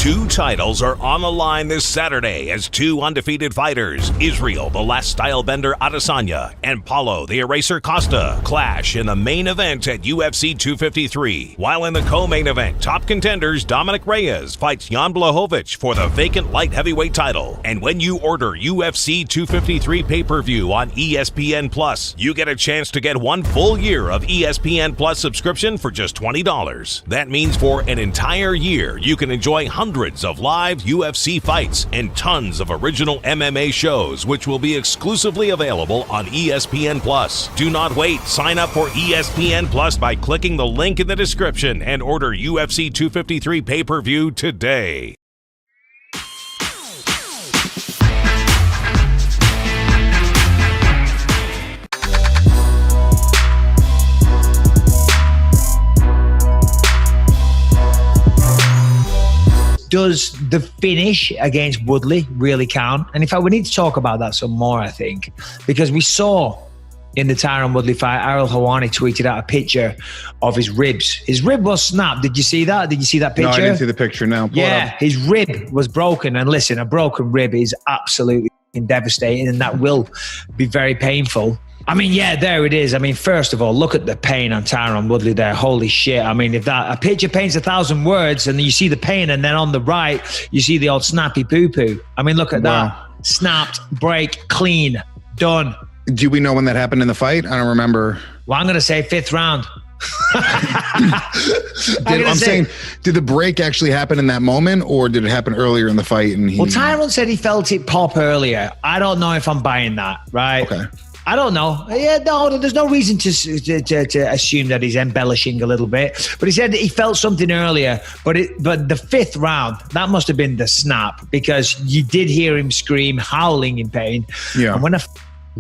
Two titles are on the line this Saturday as two undefeated fighters, Israel, the last stylebender Adesanya, and Paulo, the eraser Costa, clash in the main event at UFC 253. While in the co-main event, top contenders Dominic Reyes fights Jan Blachowicz for the vacant light heavyweight title. And when you order UFC 253 pay-per-view on ESPN Plus, you get a chance to get 1 full year of ESPN Plus subscription for just $20. That means for an entire year, you can enjoy hundreds of live UFC fights and tons of original MMA shows, which will be exclusively available on ESPN Plus. Do not wait. Sign up for ESPN Plus by clicking the link in the description and order UFC 253 pay-per-view today. Does the finish against Woodley really count? And in fact, we need to talk about that some more, I think, because we saw in the Tyron Woodley fight, Ariel Helwani tweeted out a picture of his ribs. His rib was snapped. Did you see that? Did you see that picture? No, I didn't see the picture now. Yeah, his rib was broken. And listen, a broken rib is absolutely devastating, and that will be very painful. I mean, yeah, there it is. I mean, first of all, look at the pain on Tyron Woodley there. Holy shit. I mean, if that a picture paints 1,000 words and you see the pain, and then on the right, you see the old snappy poo-poo. I mean, look at that. Snapped, break, clean, done. Do we know when that happened in the fight? I don't remember. Well, I'm going to say 5th round. Did the break actually happen in that moment, or did it happen earlier in the fight? And Well, Tyron said he felt it pop earlier. I don't know if I'm buying that, right? Okay. I don't know. Yeah, no, there's no reason to assume that he's embellishing a little bit. But he said he felt something earlier. But the 5th round, that must have been the snap, because you did hear him scream, howling in pain. Yeah. And when a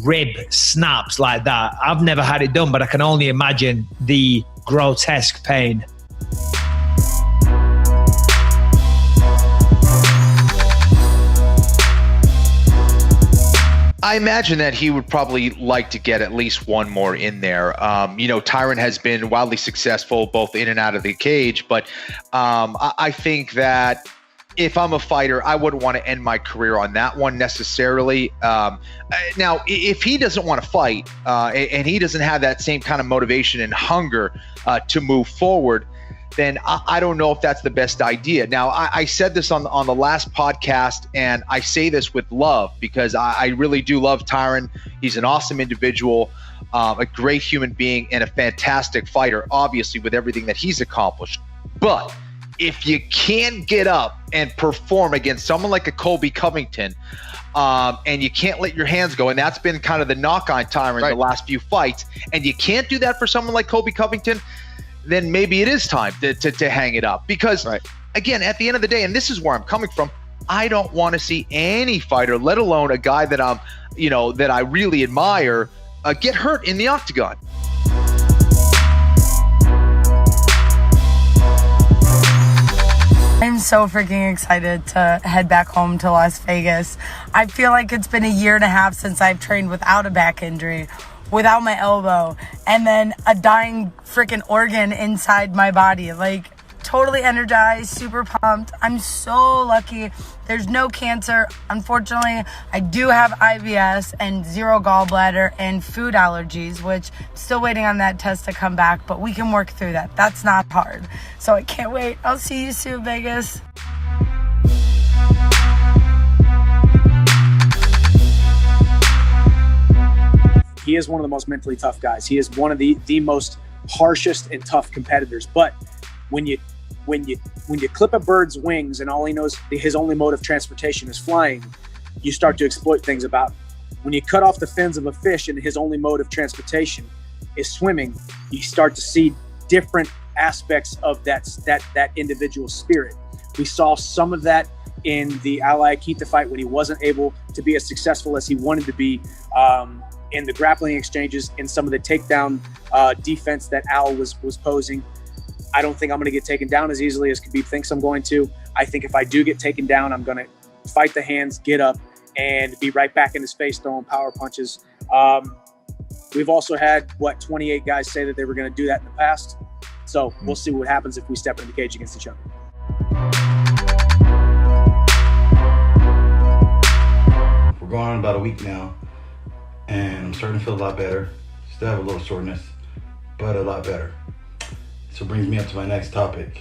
rib snaps like that, I've never had it done, but I can only imagine the grotesque pain. I imagine that he would probably like to get at least one more in there. Tyron has been wildly successful both in and out of the cage, but I think that if I'm a fighter, I wouldn't want to end my career on that one necessarily. Now, if he doesn't want to fight and he doesn't have that same kind of motivation and hunger to move forward, then I don't know if that's the best idea. Now, I said this on the last podcast, and I say this with love because I really do love Tyron. He's an awesome individual, a great human being, and a fantastic fighter, obviously, with everything that he's accomplished. But if you can't get up and perform against someone like a Colby Covington, and you can't let your hands go, and that's been kind of the knock on Tyron in the last few fights, and you can't do that for someone like Colby Covington, then maybe it is time to hang it up. Because, again, at the end of the day, and this is where I'm coming from, I don't want to see any fighter, let alone a guy that that I really admire, get hurt in the octagon. I'm so freaking excited to head back home to Las Vegas. I feel like it's been 1.5 years since I've trained without a back injury, without my elbow, and then a dying freaking organ inside my body. Like, totally energized, super pumped. I'm so lucky. There's no cancer. Unfortunately, I do have IBS and 0 gallbladder and food allergies, which I'm still waiting on that test to come back, but we can work through that. That's not hard. So I can't wait. I'll see you soon, Vegas. He is one of the most mentally tough guys. He is one of the most harshest and tough competitors. But when you clip a bird's wings and all he knows, his only mode of transportation is flying, you start to exploit things about him. When you cut off the fins of a fish and his only mode of transportation is swimming, you start to see different aspects of that individual spirit. We saw some of that in the Ali Akita fight when he wasn't able to be as successful as he wanted to be, in the grappling exchanges, in some of the takedown defense that Al was posing. I don't think I'm going to get taken down as easily as Khabib thinks I'm going to. I think if I do get taken down, I'm going to fight the hands, get up, and be right back in his face throwing power punches. We've also had, 28 guys say that they were going to do that in the past. So we'll see what happens if we step into the cage against each other. week now, and I'm starting to feel a lot better. Still have a little soreness, but a lot better. So it brings me up to my next topic.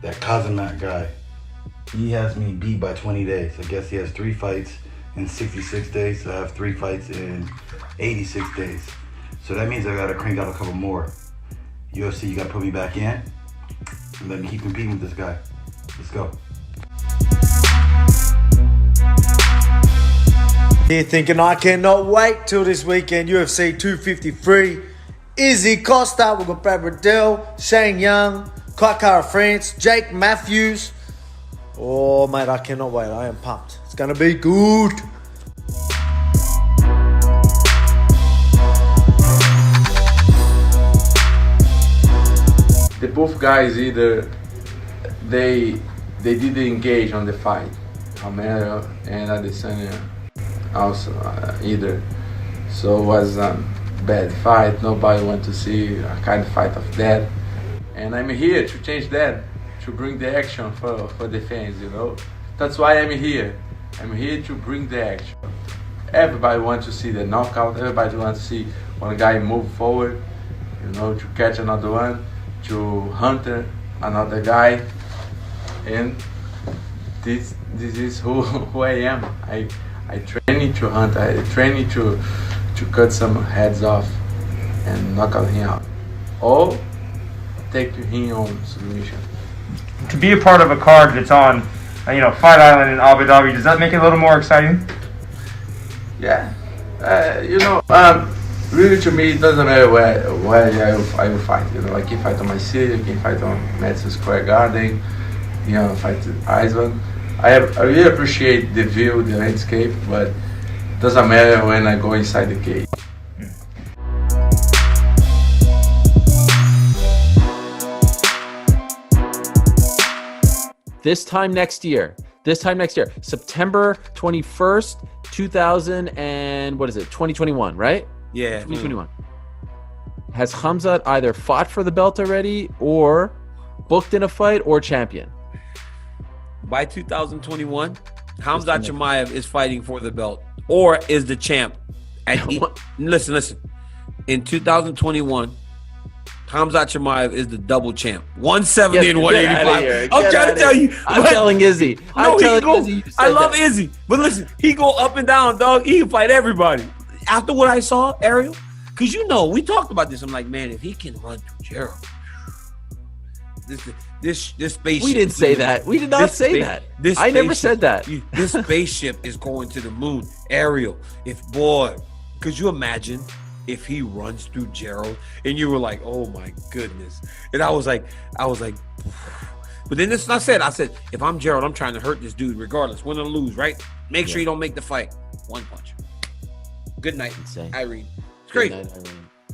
That Khamzat guy, he has me beat by 20 days. I guess he has 3 fights in 66 days, so I have 3 fights in 86 days. So that means I gotta crank out a couple more. UFC, you gotta put me back in and let me keep competing with this guy. Let's go. Here thinking I cannot wait till this weekend, UFC 253. Izzy Costa, we've got Brad Riddell, Shane Young, Kaikara France, Jake Matthews. Oh mate, I cannot wait, I am pumped. It's gonna be good. The both guys either they didn't engage on the fight. Romero and Adesanya also either. So it was a bad fight. Nobody want to see a kind of fight of that. And I'm here to change that, to bring the action for the fans, you know. That's why I'm here. I'm here to bring the action. Everybody wants to see the knockout. Everybody wants to see one guy move forward, you know, to catch another one, to hunt another guy. And this is who I am. I train to hunt. I train to cut some heads off and knock him out, or take him on submission. To be a part of a card that's on, Fight Island in Abu Dhabi, does that make it a little more exciting? Yeah, really to me it doesn't matter where I will fight. You know, I can fight on my city, I can fight on Madison Square Garden, fight Iceland. I really appreciate the view, the landscape, but it doesn't matter when I go inside the cage. This time next year, September 21st, 2021, right? Yeah. 2021. Has Khamzat either fought for the belt already or booked in a fight or champion? By 2021, Khamzat Chimaev is fighting for the belt or is the champ. Listen. In 2021, Khamzat Chimaev is the double champ. 170 and 185. I'm trying to tell you. I'm telling Izzy. I love Izzy. But listen, he go up and down, dog. He can fight everybody. After what I saw, Ariel, because we talked about this. I'm like, man, if he can run through Gerald, this spaceship. We didn't say that. We did not say that. I never said that. This spaceship is going to the moon. Ariel, could you imagine if he runs through Gerald? And you were like, oh my goodness. And I was like, but then this is what I said. I said, if I'm Gerald, I'm trying to hurt this dude regardless, win or lose, right? Make sure you don't make the fight. One punch. Good night, Irene. It's great.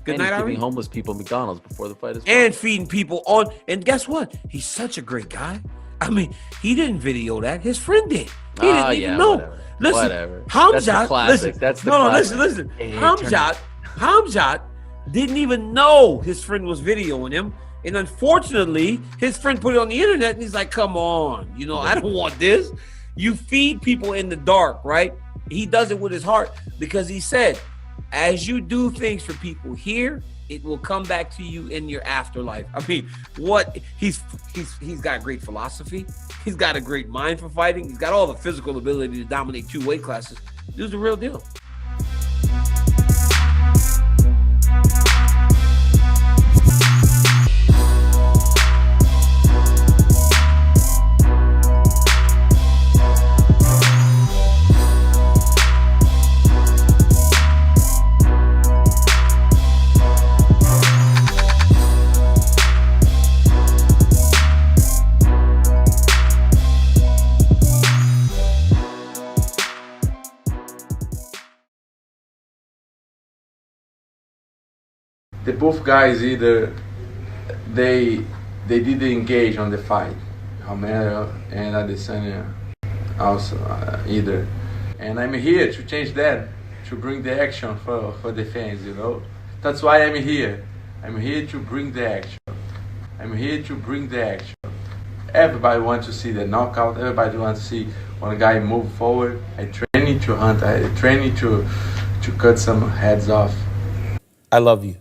Good night, Irene. Giving homeless people McDonald's before the fight as well. And feeding people on. And guess what? He's such a great guy. I mean, he didn't video that. His friend did. He didn't even know. Whatever. Listen, whatever. Khamzat, That's the classic. That's the classic. Listen. Khamzat didn't even know his friend was videoing him. And unfortunately, his friend put it on the internet and he's like, come on, I don't want this. You feed people in the dark, right? He does it with his heart because he said, as you do things for people here, it will come back to you in your afterlife. I mean, he's got great philosophy. He's got a great mind for fighting. He's got all the physical ability to dominate 2 weight classes. This is the real deal. The both guys either they didn't engage on the fight. Romero and Adesanya also either. And I'm here to change that, to bring the action for the fans, That's why I'm here. I'm here to bring the action. I'm here to bring the action. Everybody wants to see the knockout. Everybody wants to see when a guy move forward. I training to hunt. I training to cut some heads off. I love you.